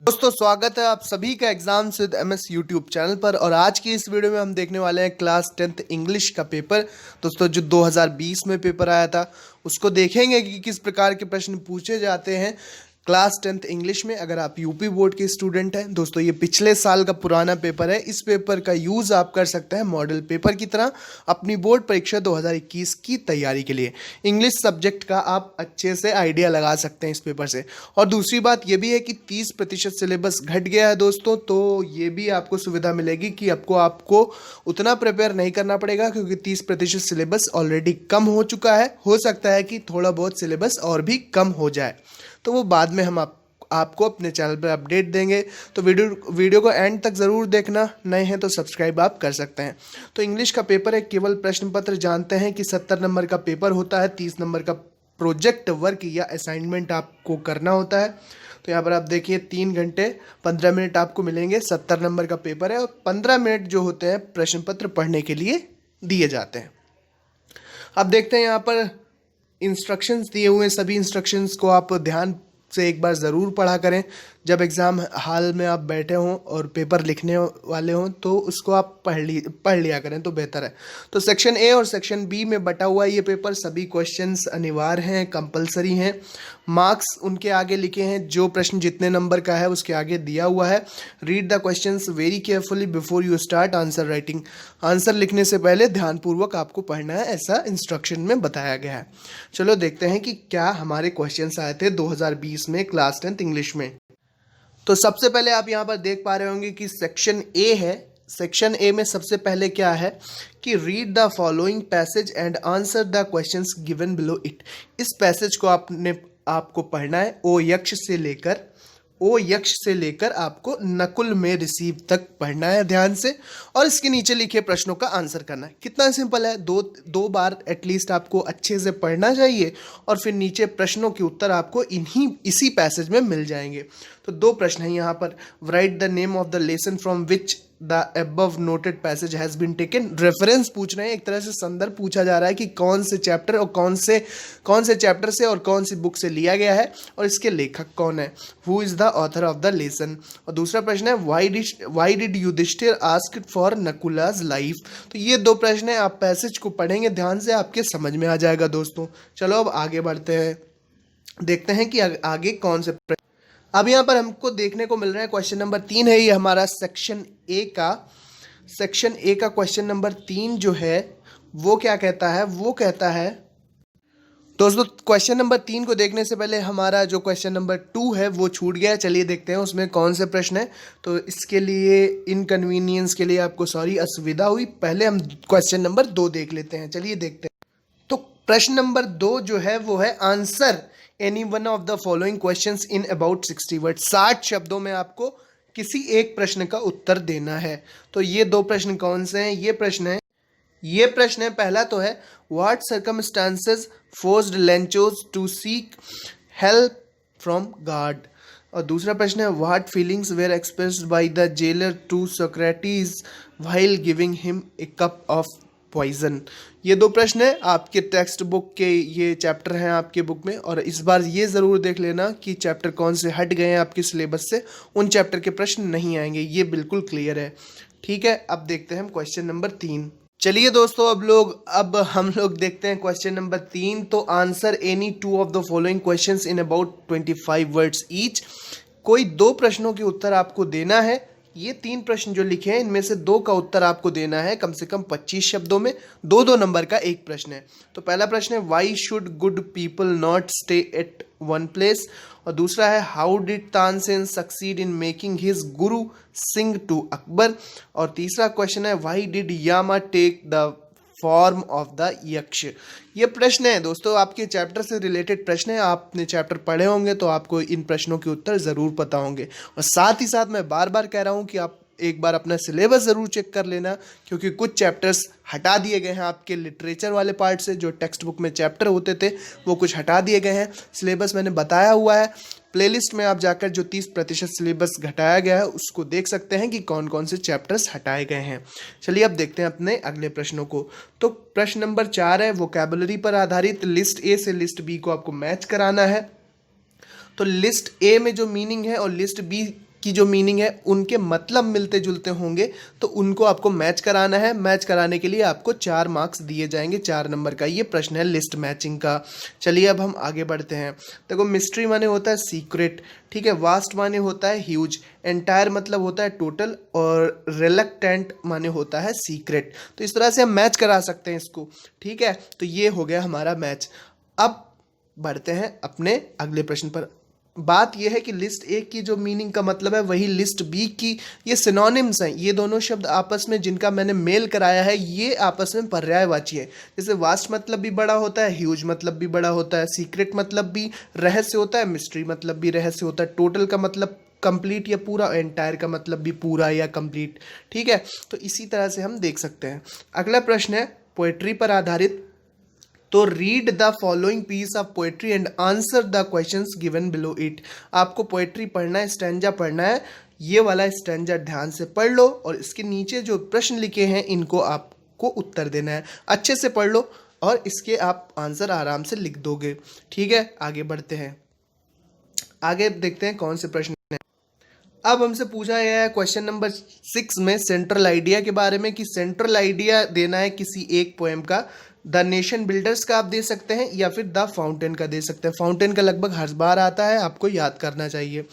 दोस्तों स्वागत है आप सभी का exams with MS YouTube channel पर। और आज की इस वीडियो में हम देखने वाले हैं क्लास 10th इंग्लिश का पेपर। दोस्तों जो 2020 में पेपर आया था उसको देखेंगे कि किस प्रकार के प्रश्न पूछे जाते हैं क्लास 10th इंग्लिश में। अगर आप यूपी बोर्ड के स्टूडेंट हैं दोस्तों, ये पिछले साल का पुराना पेपर है। इस पेपर का यूज़ आप कर सकते हैं मॉडल पेपर की तरह अपनी बोर्ड परीक्षा 2021 की तैयारी के लिए। इंग्लिश सब्जेक्ट का आप अच्छे से आइडिया लगा सकते हैं इस पेपर से। और दूसरी बात ये भी है कि 30% सिलेबस घट गया है दोस्तों, तो ये भी आपको सुविधा मिलेगी कि आपको उतना प्रिपेयर नहीं करना पड़ेगा, क्योंकि 30% सिलेबस ऑलरेडी कम हो चुका है। हो सकता है कि थोड़ा बहुत सिलेबस और भी कम हो जाए, तो वो बाद में हम आपको अपने चैनल पर अपडेट देंगे। तो वीडियो को एंड तक ज़रूर देखना, नए हैं तो सब्सक्राइब आप कर सकते हैं। तो इंग्लिश का पेपर है, केवल प्रश्न पत्र। जानते हैं कि 70 नंबर का पेपर होता है, 30 नंबर का प्रोजेक्ट वर्क या असाइनमेंट आपको करना होता है। तो यहाँ पर आप देखिए 3 घंटे 15 मिनट आपको मिलेंगे। 70 नंबर का पेपर है और 15 मिनट जो होते हैं प्रश्न पत्र पढ़ने के लिए दिए जाते हैं। अब देखते हैं यहाँ पर इंस्ट्रक्शंस दिए हुए हैं। सभी इंस्ट्रक्शंस को आप ध्यान से एक बार ज़रूर पढ़ा करें। जब एग्ज़ाम हाल में आप बैठे हों और पेपर लिखने वाले हों तो उसको आप पढ़ लिया करें तो बेहतर है। तो सेक्शन ए और सेक्शन बी में बटा हुआ ये पेपर। सभी क्वेश्चंस अनिवार्य हैं, कंपलसरी हैं। मार्क्स उनके आगे लिखे हैं, जो प्रश्न जितने नंबर का है उसके आगे दिया हुआ है। Read the questions very carefully before you start answer writing. Answer लिखने से पहले ध्यानपूर्वक आपको पढ़ना है, ऐसा इंस्ट्रक्शन में बताया गया है। चलो देखते हैं कि क्या हमारे क्वेश्चंस आए थे 2020 में क्लास 10th इंग्लिश में। तो सबसे पहले आप यहाँ पर देख पा रहे होंगे कि सेक्शन ए है। सेक्शन ए में सबसे पहले क्या है कि read the following passage and answer the questions given below it. इस पैसेज को आपको पढ़ना है ओ यक्ष से लेकर आपको नकुल में रिसीव तक पढ़ना है ध्यान से, और इसके नीचे लिखे प्रश्नों का आंसर करना है। कितना सिंपल है, दो बार एटलीस्ट आपको अच्छे से पढ़ना चाहिए और फिर नीचे प्रश्नों के उत्तर आपको इसी पैसेज में मिल जाएंगे। तो 2 प्रश्न हैं यहाँ पर। Write the name of the lesson from which the above noted passage has been taken. Reference पूछ रहे हैं, एक तरह से संदर्भ पूछा जा रहा है कि कौन से चैप्टर और कौन से चैप्टर से और कौन सी बुक से लिया गया है और इसके लेखक कौन है। Who is the author of the lesson. और दूसरा प्रश्न है why did Yudhishthir asked for Nakula's life. तो ये 2 प्रश्न है, आप पैसेज को पढ़ेंगे ध्यान से, आपके समझ में आ जाएगा दोस्तों। चलो अब आगे बढ़ते हैं, देखते हैं कि आगे कौन से प्रश्न। अब यहाँ पर हमको देखने को मिल रहा है क्वेश्चन नंबर 3 है ये हमारा सेक्शन ए का क्वेश्चन नंबर 3 जो है वो क्या कहता है, वो कहता है दोस्तों, क्वेश्चन नंबर 3 को देखने से पहले हमारा जो क्वेश्चन नंबर 2 है वो छूट गया है। चलिए देखते हैं उसमें कौन से प्रश्न है। तो इसके लिए इनकन्वीनियंस के लिए आपको सॉरी, असुविधा हुई। पहले हम क्वेश्चन नंबर 2 देख लेते हैं। चलिए देखते हैं। तो प्रश्न नंबर 2 जो है वो है answer any one of the following questions in about 60 word. 60 शब्दों में आपको किसी एक प्रश्न का उत्तर देना है। तो ये 2 प्रश्न कौन से हैं? ये प्रश्न है पहला तो है what circumstances forced Lencho's to seek help from God. और दूसरा प्रश्न है what feelings were expressed by the jailer to Socrates while giving him a cup of poison. ये 2 प्रश्न है आपके टेक्स्ट बुक के, ये चैप्टर हैं आपके बुक में। और इस बार ये ज़रूर देख लेना कि चैप्टर कौन से हट गए हैं आपके सिलेबस से, उन चैप्टर के प्रश्न नहीं आएंगे, ये बिल्कुल क्लियर है। ठीक है, अब देखते हैं हम क्वेश्चन नंबर 3। चलिए दोस्तों अब हम लोग देखते हैं क्वेश्चन नंबर 3। तो answer any 2 of the following questions in about 25 words each. कोई 2 प्रश्नों के उत्तर आपको देना है। ये 3 प्रश्न जो लिखे हैं इनमें से 2 का उत्तर आपको देना है कम से कम 25 शब्दों में। 2-2 नंबर का एक प्रश्न है। तो पहला प्रश्न है why should good people not stay at one place. और दूसरा है how did Tansen succeed in making his guru sing to Akbar. और तीसरा क्वेश्चन है why did Yama take the form of the yaksha. ये प्रश्न है दोस्तों, आपके चैप्टर से रिलेटेड प्रश्न है। आपने चैप्टर पढ़े होंगे तो आपको इन प्रश्नों के उत्तर ज़रूर पता होंगे। और साथ ही साथ मैं बार बार कह रहा हूँ कि आप एक बार अपना सिलेबस ज़रूर चेक कर लेना, क्योंकि कुछ चैप्टर्स हटा दिए गए हैं आपके लिटरेचर वाले पार्ट से। जो टेक्स्ट बुक में चैप्टर होते थे वो कुछ हटा दिए गए हैं। सिलेबस मैंने बताया हुआ है, प्लेलिस्ट में आप जाकर जो 30% सिलेबस घटाया गया है उसको देख सकते हैं कि कौन कौन से चैप्टर्स हटाए गए हैं। चलिए अब देखते हैं अपने अगले प्रश्नों को। तो प्रश्न नंबर 4 है वोकैबुलरी पर आधारित लिस्ट ए से लिस्ट बी को आपको मैच कराना है। तो लिस्ट ए में जो मीनिंग है और लिस्ट बी की जो मीनिंग है उनके मतलब मिलते जुलते होंगे तो उनको आपको मैच कराना है। मैच कराने के लिए आपको 4 मार्क्स दिए जाएंगे, 4 नंबर का। ये प्रश्न है लिस्ट मैचिंग का। चलिए अब हम आगे बढ़ते हैं। देखो मिस्ट्री माने होता है सीक्रेट, ठीक है। वास्ट माने होता है ह्यूज, एंटायर मतलब होता है टोटल, और रिलक्टेंट माने होता है सीक्रेट। तो इस तरह से हम मैच करा सकते हैं इसको, ठीक है। तो ये हो गया हमारा मैच। अब बढ़ते हैं अपने अगले प्रश्न पर। बात यह है कि लिस्ट ए की जो मीनिंग का मतलब है वही लिस्ट बी की, ये सिनोनिम्स हैं। ये दोनों शब्द आपस में जिनका मैंने मेल कराया है ये आपस में पर्यायवाची है। जैसे वास्ट मतलब भी बड़ा होता है, ह्यूज मतलब भी बड़ा होता है, सीक्रेट मतलब भी रहस्य होता है, मिस्ट्री मतलब भी रहस्य होता है, टोटल का मतलब कंप्लीट या पूरा, एंटायर का मतलब भी पूरा या कंप्लीट, ठीक है। तो इसी तरह से हम देख सकते हैं। अगला प्रश्न है पोएट्री पर आधारित। तो read the following piece of poetry and answer the questions given below it. आपको पोएट्री पढ़ना है, स्टैंजा पढ़ना है। ये वाला स्टैंजा ध्यान से पढ़ लो और इसके नीचे जो प्रश्न लिखे हैं इनको आपको उत्तर देना है। अच्छे से पढ़ लो और इसके आप आंसर आराम से लिख दोगे, ठीक है। आगे बढ़ते हैं, आगे देखते हैं कौन से प्रश्न हैं। अब हमसे पूछा गया है क्वेश्चन नंबर 6 में सेंट्रल आइडिया के बारे में, कि सेंट्रल आइडिया देना है किसी एक पोएम का। द नेशन बिल्डर्स का आप दे सकते हैं या फिर द फाउंटेन का दे सकते हैं। फाउंटेन का लगभग हर बार आता है, आपको याद करना चाहिए।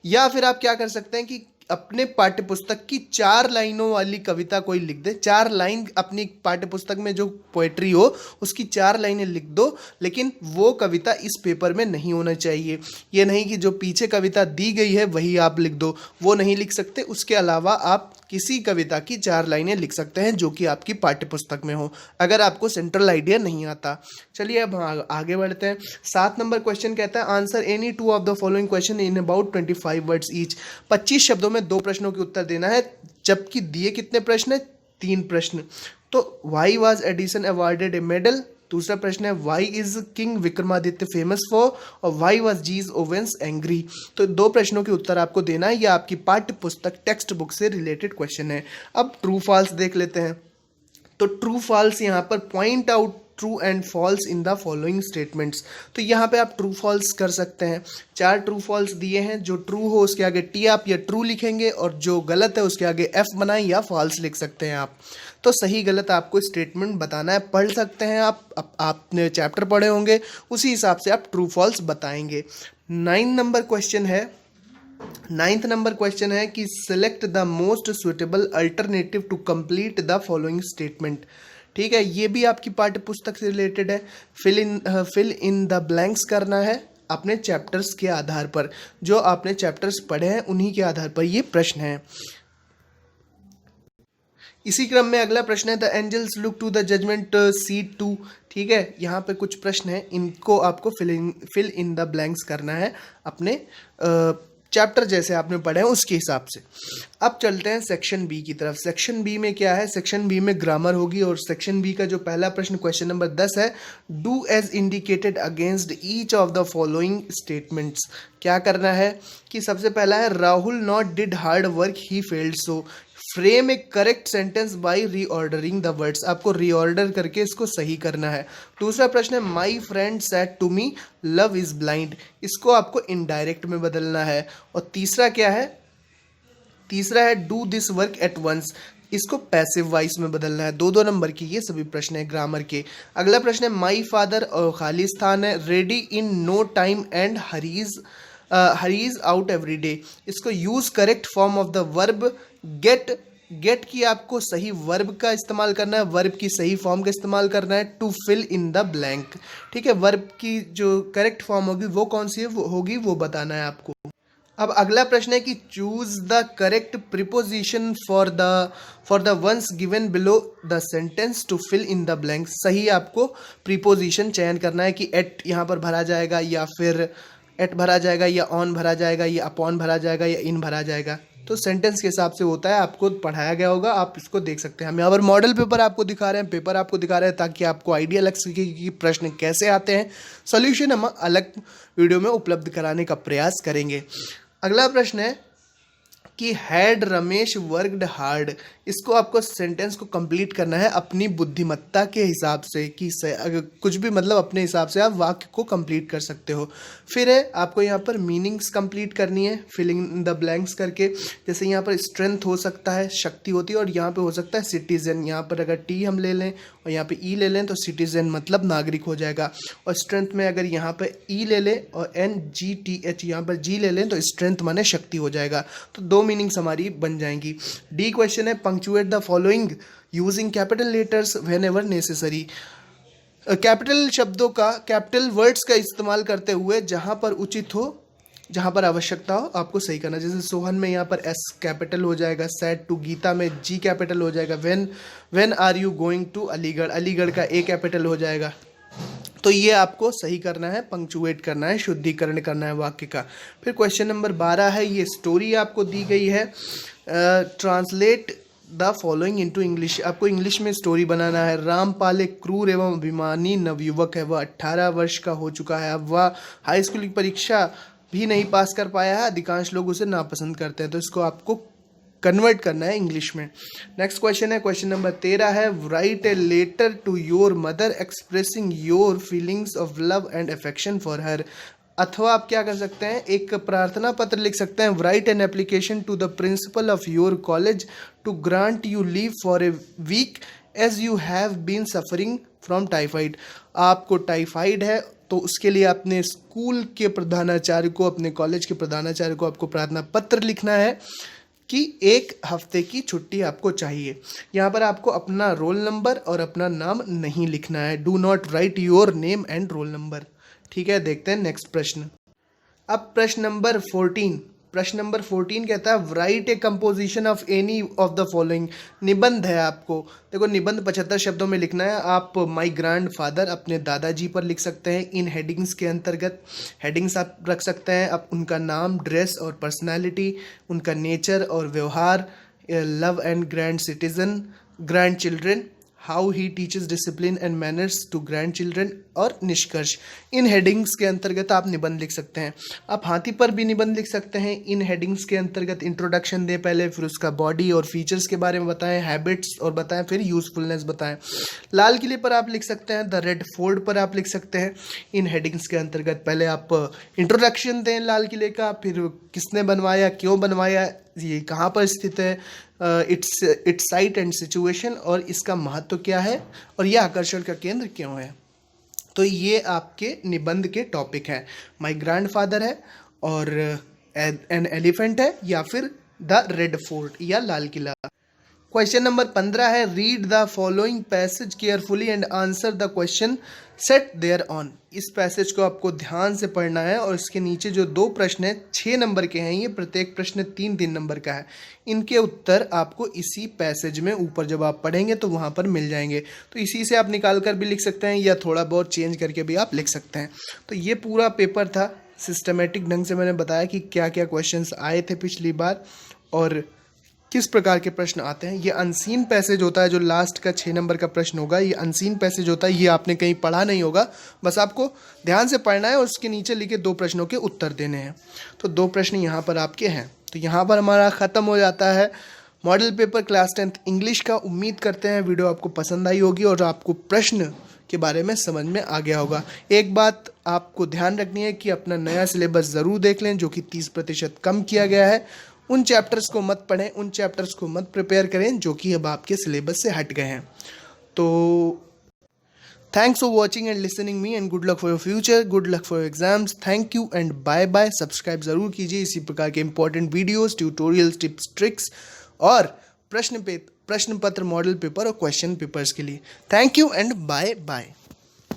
या फिर आप क्या कर सकते हैं कि अपने पाठ्यपुस्तक की 4 लाइनों वाली कविता कोई लिख दे। 4 लाइन अपनी पाठ्यपुस्तक में जो पोएट्री हो उसकी 4 लाइनें लिख दो, लेकिन वो कविता इस पेपर में नहीं होना चाहिए। ये नहीं कि जो पीछे कविता दी गई है वही आप लिख दो, वो नहीं लिख सकते। उसके अलावा आप किसी कविता की 4 लाइनें लिख सकते हैं जो कि आपकी पाठ्यपुस्तक में हो, अगर आपको सेंट्रल आइडिया नहीं आता। चलिए अब आगे बढ़ते हैं। 7 नंबर क्वेश्चन कहता है answer any 2 of the following question in about 25 words each. 25 शब्दों में 2 प्रश्नों के उत्तर देना है, जबकि दिए कितने प्रश्न है? 3 प्रश्न। तो why was Edison awarded a medal. दूसरा प्रश्न है why is king Vikramaditya famous for, और why was Jesse Owens angry. तो 2 प्रश्नों के उत्तर आपको देना है। यह आपकी पाठ्य पुस्तक टेक्स्ट बुक से रिलेटेड क्वेश्चन है। अब ट्रू फॉल्स देख लेते हैं। तो ट्रू फॉल्स यहाँ पर point out true and falls in the following statements. तो यहाँ पे आप ट्रू फॉल्स कर सकते हैं। 4 ट्रू फॉल्स दिए हैं, जो ट्रू हो उसके आगे टी आप या ट्रू लिखेंगे, और जो गलत है उसके आगे एफ बनाएं या फॉल्स लिख सकते हैं आप। तो सही गलत आपको स्टेटमेंट बताना है, पढ़ सकते हैं आपने चैप्टर पढ़े होंगे, उसी हिसाब से आप ट्रू फॉल्स बताएंगे। 9 नंबर क्वेश्चन है। 9th नंबर क्वेश्चन है कि select the most suitable alternative to complete the following statement. ठीक है, ये भी आपकी पाठ्य पुस्तक से रिलेटेड है। फिल इन द ब्लैंक्स करना है अपने चैप्टर्स के आधार पर, जो आपने चैप्टर्स पढ़े हैं उन्हीं के आधार पर ये प्रश्न है। इसी क्रम में अगला प्रश्न है the angels look to the judgement seat 2। ठीक है, यहाँ पे कुछ प्रश्न हैं, इनको आपको फिल इन द ब्लैंक्स करना है अपने चैप्टर जैसे आपने पढ़े हैं उसके हिसाब से। अब चलते हैं सेक्शन बी की तरफ। सेक्शन बी में क्या है? सेक्शन बी में ग्रामर होगी, और सेक्शन बी का जो पहला प्रश्न क्वेश्चन नंबर 10 है, do as indicated against each of the following statements. क्या करना है कि सबसे पहला है Rahul not did hard work he failed so. Frame a correct sentence by reordering the words. आपको रीऑर्डर करके इसको सही करना है। दूसरा प्रश्न है my friend said to me love is blind. इसको आपको इनडायरेक्ट में बदलना है। और तीसरा क्या है? तीसरा है do this work at once. इसको पैसिव वॉइस में बदलना है। 2-2 नंबर की ये सभी प्रश्न है ग्रामर के। अगला प्रश्न है माई फादर, और खाली स्थान है, ready in no time and hurries out every day. इसको use correct form of the verb get की आपको सही वर्ब का इस्तेमाल करना है, वर्ब की सही फॉर्म का इस्तेमाल करना है to fill in the blank. ठीक है, वर्ब की जो करेक्ट फॉर्म होगी वो कौन सी होगी वो बताना है आपको। अब अगला प्रश्न है कि choose the correct preposition for the ones given below the sentence to fill in the blank. सही आपको प्रीपोजिशन चयन करना है कि एट यहाँ पर भरा जाएगा, या फिर एट भरा जाएगा, या ऑन भरा जाएगा, या अपॉन भरा जाएगा, या इन भरा जाएगा। तो सेंटेंस के हिसाब से होता है, आपको पढ़ाया गया होगा, आप इसको देख सकते हैं। हम यहाँ पर मॉडल पेपर आपको दिखा रहे हैं, पेपर आपको दिखा रहे हैं, ताकि आपको आइडिया लग सके कि प्रश्न कैसे आते हैं। सॉल्यूशन हम अलग वीडियो में उपलब्ध कराने का प्रयास करेंगे। अगला प्रश्न है कि हैड रमेश वर्कड हार्ड, इसको आपको सेंटेंस को कंप्लीट करना है अपनी बुद्धिमत्ता के हिसाब से कि अगर कुछ भी मतलब अपने हिसाब से आप वाक्य को कंप्लीट कर सकते हो। फिर है आपको यहाँ पर मीनिंग्स कंप्लीट करनी है फिलिंग इन द ब्लैंक्स करके। जैसे यहाँ पर स्ट्रेंथ हो सकता है शक्ति होती है, और यहाँ पे हो सकता है सिटीजन। यहाँ पर अगर टी हम ले लें और यहाँ पे ई ले लें तो सिटीजन मतलब नागरिक हो जाएगा। और स्ट्रेंथ में अगर यहाँ पर ई ले लें और NGTH यहाँ पर जी ले लें तो स्ट्रेंथ माने शक्ति हो जाएगा। तो दो मीनिंग्स हमारी बन जाएंगी। डी क्वेश्चन है punctuate the following using capital letters when ever necessary. Capital शब्दों का, कैपिटल वर्ड्स का इस्तेमाल करते हुए जहाँ पर उचित हो, जहाँ पर आवश्यकता हो आपको सही करना। जैसे सोहन में यहाँ पर S कैपिटल हो जाएगा, सेड टू गीता में G कैपिटल हो जाएगा, when are you going to Aligarh, Aligarh का A कैपिटल हो जाएगा। तो ये आपको सही करना है, पंक्चुएट करना है, शुद्धिकरण करना है वाक्य का। फिर क्वेश्चन नंबर 12 है, ये स्टोरी आपको दी गई है, translate the following into English. आपको इंग्लिश में स्टोरी बनाना है। रामपाल एक क्रूर एवं अभिमानी नवयुवक है। वह 18 वर्ष का हो चुका है। अब वह हाई स्कूल की परीक्षा भी नहीं पास कर पाया है। अधिकांश लोग उसे नापसंद करते हैं। तो इसको आपको कन्वर्ट करना है इंग्लिश में। नेक्स्ट क्वेश्चन है, क्वेश्चन नंबर 13 है, write a letter to your mother expressing your feelings of love and affection for her. अथवा आप क्या कर सकते हैं, एक प्रार्थना पत्र लिख सकते हैं। Write an application to the principal of your college to grant you leave for a week as you have been suffering from typhoid. आपको टाइफाइड है तो उसके लिए अपने स्कूल के प्रधानाचार्य को, अपने कॉलेज के प्रधानाचार्य को आपको प्रार्थना पत्र लिखना है कि एक हफ्ते की छुट्टी आपको चाहिए। यहाँ पर आपको अपना रोल नंबर और अपना नाम नहीं लिखना है। Do not right your name and roll number. ठीक है, देखते हैं नेक्स्ट प्रश्न। अब प्रश्न नंबर 14, प्रश्न नंबर 14 कहता है write A composition of any of the following. निबंध है आपको। देखो निबंध 75 शब्दों में लिखना है। आप माई ग्रैंड फादर अपने दादाजी पर लिख सकते हैं। इन हेडिंग्स के अंतर्गत हेडिंग्स आप रख सकते हैं। आप उनका नाम, ड्रेस और पर्सनैलिटी, उनका नेचर और व्यवहार, love and grand citizen, grand children, how he teaches discipline and manners to grand children और निष्कर्ष। इन हेडिंग्स के अंतर्गत आप निबंध लिख सकते हैं। आप हाथी पर भी निबंध लिख सकते हैं। इन हेडिंग्स के अंतर्गत इंट्रोडक्शन दें पहले, फिर उसका बॉडी और फीचर्स के बारे में बताएं, हैबिट्स और बताएं, फिर यूजफुलनेस बताएं। लाल किले पर आप लिख सकते हैं, द रेड फोर्ट पर आप लिख सकते हैं। इन हेडिंग्स के अंतर्गत पहले आप इंट्रोडक्शन दें लाल किले का, फिर किसने बनवाया, क्यों बनवाया, ये कहाँ पर स्थित है, इट्स साइट एंड सिचुएशन, और इसका महत्व क्या है, और यह आकर्षण का केंद्र क्यों है। तो ये आपके निबंध के टॉपिक हैं। माय ग्रैंडफादर है, और एन एलिफेंट है, या फिर द रेड फोर्ट या लाल किला। क्वेश्चन नंबर 15 है, read the following passage carefully and answer the question set thereon. इस पैसेज को आपको ध्यान से पढ़ना है, और इसके नीचे जो 2 प्रश्न हैं 6 नंबर के हैं, ये प्रत्येक प्रश्न 3-3 नंबर का है। इनके उत्तर आपको इसी पैसेज में ऊपर जब आप पढ़ेंगे तो वहाँ पर मिल जाएंगे। तो इसी से आप निकाल कर भी लिख सकते हैं, या थोड़ा बहुत चेंज करके भी आप लिख सकते हैं। तो ये पूरा पेपर था। सिस्टमेटिक ढंग से मैंने बताया कि क्या क्या क्वेश्चंस आए थे पिछली बार और किस प्रकार के प्रश्न आते हैं। ये अनसीन पैसेज होता है, जो लास्ट का 6 नंबर का प्रश्न होगा, ये अनसीन पैसेज होता है। ये आपने कहीं पढ़ा नहीं होगा, बस आपको ध्यान से पढ़ना है और उसके नीचे लिखे 2 प्रश्नों के उत्तर देने हैं। तो 2 प्रश्न यहाँ पर आपके हैं। तो यहाँ पर हमारा ख़त्म हो जाता है model paper class 10th English का। उम्मीद करते हैं वीडियो आपको पसंद आई होगी और आपको प्रश्न के बारे में समझ में आ गया होगा। एक बात आपको ध्यान रखनी है कि अपना नया सिलेबस ज़रूर देख लें, जो कि 30% कम किया गया है। उन चैप्टर्स को मत पढ़ें, उन चैप्टर्स को मत प्रिपेयर करें जो कि अब आपके सिलेबस से हट गए हैं। तो thanks for watching and listening me, and good luck for your future, good luck for your exams. Thank you and bye bye. Subscribe ज़रूर कीजिए इसी प्रकार के important videos, tutorials, tips, tricks और प्रश्न पत्र, मॉडल पेपर और क्वेश्चन पेपर्स के लिए। Thank you and bye bye.